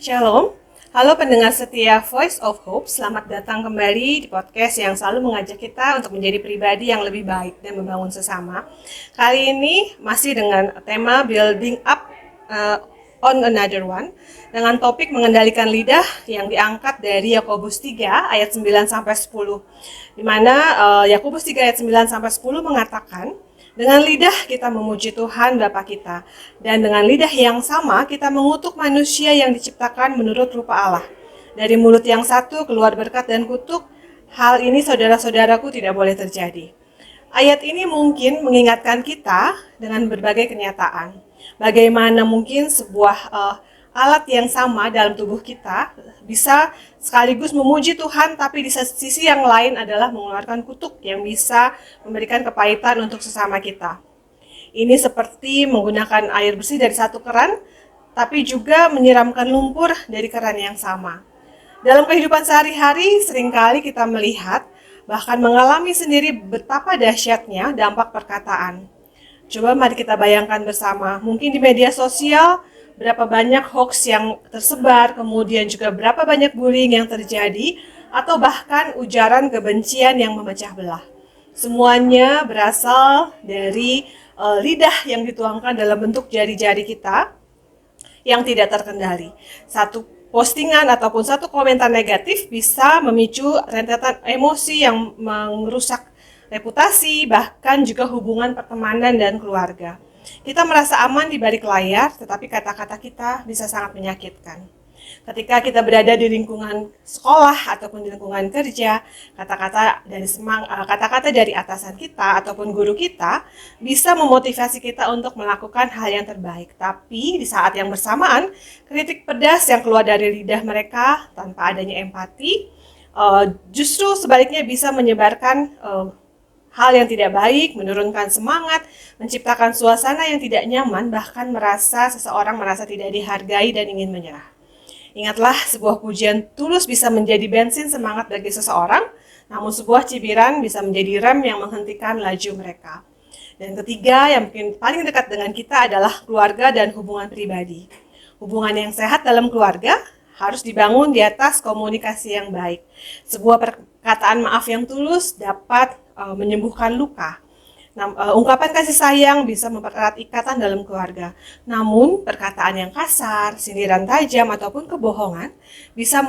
Shalom, halo pendengar setia Voice of Hope, selamat datang kembali di podcast yang selalu mengajak kita untuk menjadi pribadi yang lebih baik dan membangun sesama. Kali ini masih dengan tema Building Up on Another One, dengan topik mengendalikan lidah yang diangkat dari Yakobus 3 ayat 9-10, di mana Yakobus 3 ayat 9-10 mengatakan, dengan lidah kita memuji Tuhan Bapa kita, dan dengan lidah yang sama kita mengutuk manusia yang diciptakan menurut rupa Allah. Dari mulut yang satu keluar berkat dan kutuk. Hal ini saudara-saudaraku tidak boleh terjadi. Ayat ini mungkin mengingatkan kita dengan berbagai kenyataan. Bagaimana mungkin sebuah alat yang sama dalam tubuh kita bisa sekaligus memuji Tuhan, tapi di sisi yang lain adalah mengeluarkan kutuk yang bisa memberikan kepahitan untuk sesama kita. Ini seperti menggunakan air bersih dari satu keran, tapi juga menyiramkan lumpur dari keran yang sama. Dalam kehidupan sehari-hari, seringkali kita melihat, bahkan mengalami sendiri betapa dahsyatnya dampak perkataan. Coba mari kita bayangkan bersama, mungkin di media sosial, berapa banyak hoax yang tersebar, kemudian juga berapa banyak bullying yang terjadi, atau bahkan ujaran kebencian yang memecah belah. Semuanya berasal dari lidah yang dituangkan dalam bentuk jari-jari kita yang tidak terkendali. Satu postingan ataupun satu komentar negatif bisa memicu rentetan emosi yang merusak reputasi, bahkan juga hubungan pertemanan dan keluarga. Kita merasa aman di balik layar, tetapi kata-kata kita bisa sangat menyakitkan. Ketika kita berada di lingkungan sekolah ataupun di lingkungan kerja, kata-kata dari atasan kita ataupun guru kita bisa memotivasi kita untuk melakukan hal yang terbaik. Tapi di saat yang bersamaan, kritik pedas yang keluar dari lidah mereka tanpa adanya empati, justru sebaliknya bisa menyebarkan hal yang tidak baik, menurunkan semangat, menciptakan suasana yang tidak nyaman, bahkan seseorang merasa tidak dihargai dan ingin menyerah. Ingatlah, sebuah pujian tulus bisa menjadi bensin semangat bagi seseorang, namun sebuah cibiran bisa menjadi rem yang menghentikan laju mereka. Dan ketiga, yang mungkin paling dekat dengan kita adalah keluarga dan hubungan pribadi. Hubungan yang sehat dalam keluarga harus dibangun di atas komunikasi yang baik. Sebuah perkataan maaf yang tulus dapat menyembuhkan luka. Ungkapan kasih sayang bisa mempererat ikatan dalam keluarga. Namun, perkataan yang kasar, sindiran tajam, ataupun kebohongan bisa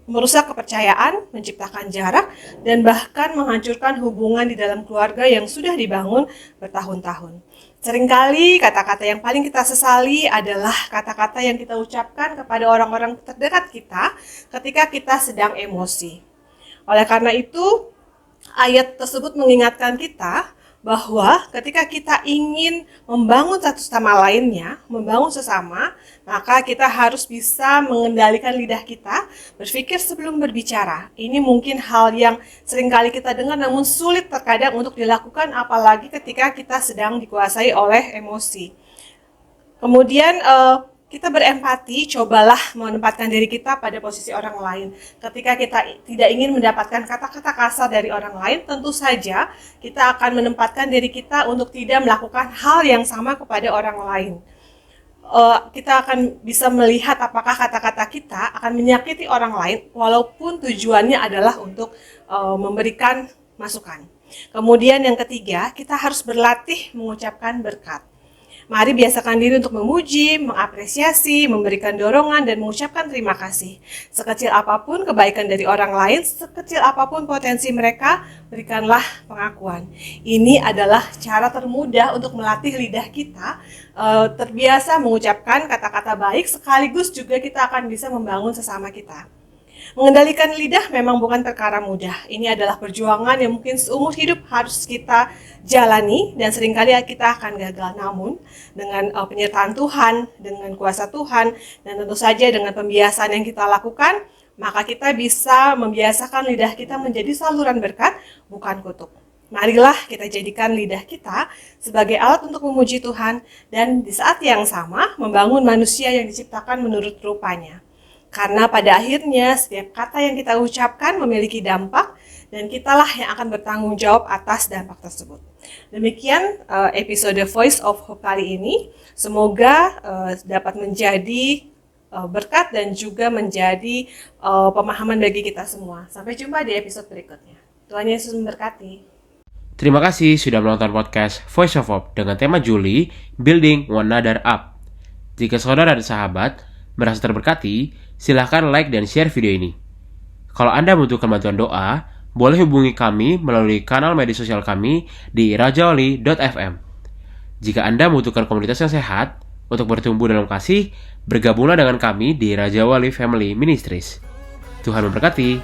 merusak kepercayaan, menciptakan jarak, dan bahkan menghancurkan hubungan di dalam keluarga yang sudah dibangun bertahun-tahun. Seringkali kata-kata yang paling kita sesali adalah kata-kata yang kita ucapkan kepada orang-orang terdekat kita ketika kita sedang emosi. Oleh karena itu, ayat tersebut mengingatkan kita bahwa ketika kita ingin membangun satu sama lainnya, membangun sesama, maka kita harus bisa mengendalikan lidah kita, berpikir sebelum berbicara. Ini mungkin hal yang seringkali kita dengar namun sulit terkadang untuk dilakukan, apalagi ketika kita sedang dikuasai oleh emosi. Kemudian kita berempati, cobalah menempatkan diri kita pada posisi orang lain. Ketika kita tidak ingin mendapatkan kata-kata kasar dari orang lain, tentu saja kita akan menempatkan diri kita untuk tidak melakukan hal yang sama kepada orang lain. Kita akan bisa melihat apakah kata-kata kita akan menyakiti orang lain, walaupun tujuannya adalah untuk memberikan masukan. Kemudian yang ketiga, kita harus berlatih mengucapkan berkat. Mari biasakan diri untuk memuji, mengapresiasi, memberikan dorongan, dan mengucapkan terima kasih. Sekecil apapun kebaikan dari orang lain, sekecil apapun potensi mereka, berikanlah pengakuan. Ini adalah cara termudah untuk melatih lidah kita terbiasa mengucapkan kata-kata baik, sekaligus juga kita akan bisa membangun sesama kita. Mengendalikan lidah memang bukan perkara mudah. Ini adalah perjuangan yang mungkin seumur hidup harus kita jalani dan seringkali kita akan gagal. Namun dengan penyertaan Tuhan, dengan kuasa Tuhan, dan tentu saja dengan pembiasaan yang kita lakukan, maka kita bisa membiasakan lidah kita menjadi saluran berkat, bukan kutuk. Marilah kita jadikan lidah kita sebagai alat untuk memuji Tuhan dan di saat yang sama membangun manusia yang diciptakan menurut rupanya. Karena pada akhirnya setiap kata yang kita ucapkan memiliki dampak dan kitalah yang akan bertanggung jawab atas dampak tersebut. Demikian episode Voice of Hope kali ini. Semoga dapat menjadi berkat dan juga menjadi pemahaman bagi kita semua. Sampai jumpa di episode berikutnya. Tuhan Yesus memberkati. Terima kasih sudah menonton podcast Voice of Hope dengan tema Juli, Building One Another Up. Jika saudara dan sahabat merasa terberkati, silahkan like dan share video ini. Kalau Anda membutuhkan bantuan doa, boleh hubungi kami melalui kanal media sosial kami di rajawali.fm. Jika Anda membutuhkan komunitas yang sehat untuk bertumbuh dalam kasih, bergabunglah dengan kami di Raja Wali Family Ministries. Tuhan memberkati.